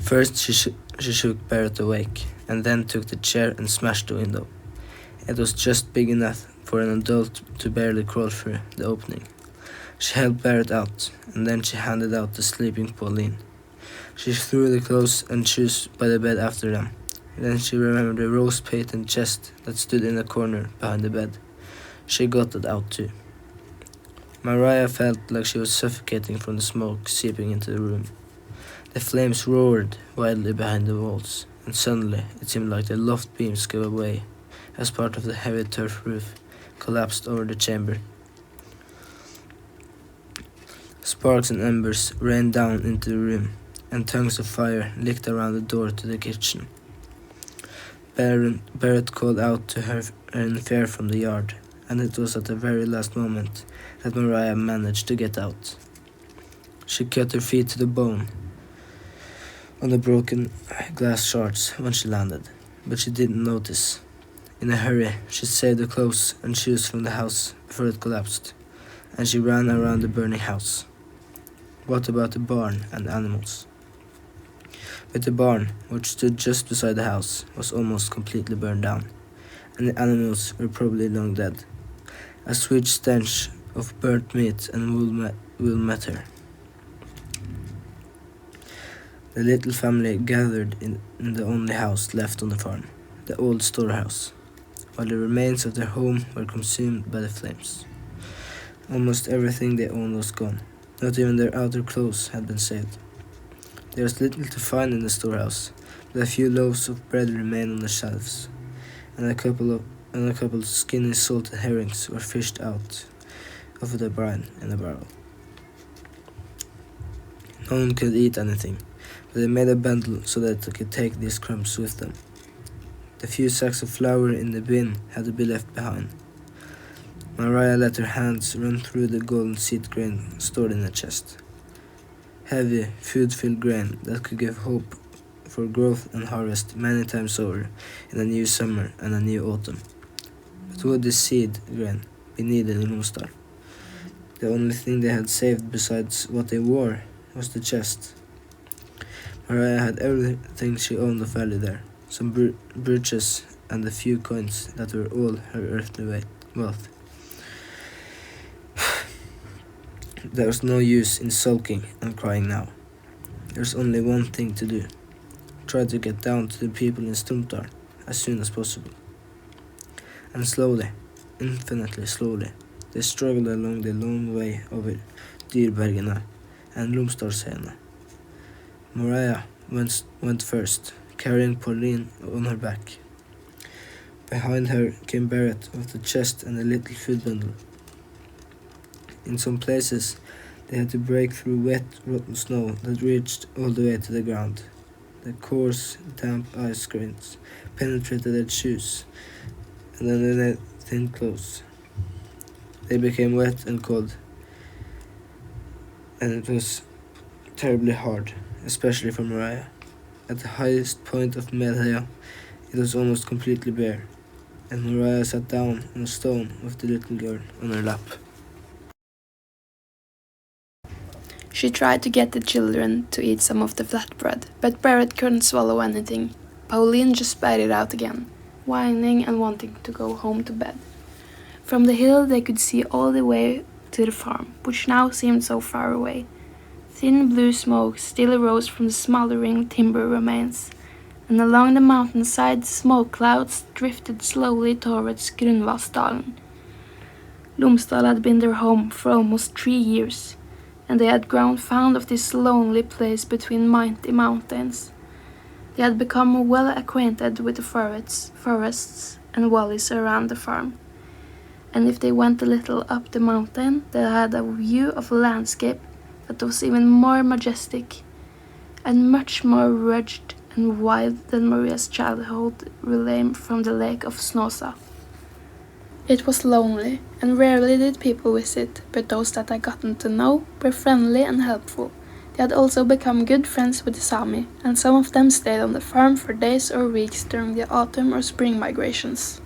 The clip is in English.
First she shook Barrett awake, and then took the chair and smashed the window. It was just big enough for an adult to barely crawl through the opening. She helped Barrett out, and then she handed out the sleeping Pauline. She threw the clothes and shoes by the bed after them. Then she remembered the rose-painted chest that stood in a corner behind the bed. She got it out too. Mariah felt like she was suffocating from the smoke seeping into the room. The flames roared wildly behind the walls, and suddenly it seemed like the loft beams gave away as part of the heavy turf roof collapsed over the chamber. Sparks and embers rained down into the room, and tongues of fire licked around the door to the kitchen. Barrett called out to her in fear from the yard, and it was at the very last moment that Mariah managed to get out. She cut her feet to the bone on the broken glass shards when she landed, but she didn't notice. In a hurry, she saved the clothes and shoes from the house before it collapsed, and she ran around the burning house. What about the barn and the animals? But the barn, which stood just beside the house, was almost completely burned down, and the animals were probably long dead. A sweet stench of burnt meat and wool met her. The little family gathered in the only house left on the farm, the old storehouse, while the remains of their home were consumed by the flames. Almost everything they owned was gone. Not even their outer clothes had been saved. There was little to find in the storehouse, but a few loaves of bread remained on the shelves, and a couple skinny salted herrings were fished out of the brine in a barrel. No one could eat anything, but they made a bundle so that they could take these crumbs with them. The few sacks of flour in the bin had to be left behind. Mariah let her hands run through the golden seed grain stored in the chest. Heavy, food-filled grain that could give hope for growth and harvest many times over in a new summer and a new autumn. But would this seed grain be needed in Lomsdalen? The only thing they had saved besides what they wore was the chest. Mariah had everything she owned of value there, some brooches and a few coins that were all her earthly wealth. There was no use in sulking and crying now. There was only one thing to do: try to get down to the people in Lomsdalen as soon as possible. And slowly, infinitely slowly, they struggled along the long way over Dyrbergene and Lomsdalsheiene. Mariah went first, carrying Pauline on her back. Behind her came Barrett with the chest and a little food bundle. In some places, they had to break through wet, rotten snow that reached all the way to the ground. The coarse, damp ice grains penetrated their shoes, and then their thin clothes. They became wet and cold, and it was terribly hard, especially for Mariah. At the highest point of Melheia, it was almost completely bare, and Mariah sat down on a stone with the little girl on her lap. She tried to get the children to eat some of the flatbread, but Barrett couldn't swallow anything. Pauline just spat it out again, whining and wanting to go home to bed. From the hill they could see all the way to the farm, which now seemed so far away. Thin blue smoke still arose from the smoldering timber remains, and along the mountainside smoke clouds drifted slowly towards Lomsdalen. Lomsdalen had been their home for almost 3 years, and they had grown fond of this lonely place between mighty mountains. They had become well acquainted with the forests and valleys around the farm, and if they went a little up the mountain, they had a view of a landscape that was even more majestic and much more rugged and wild than Maria's childhood realm from the lake of Snåsa. It was lonely, and rarely did people visit, but those that I gotten to know were friendly and helpful. They had also become good friends with the Sami, and some of them stayed on the farm for days or weeks during the autumn or spring migrations.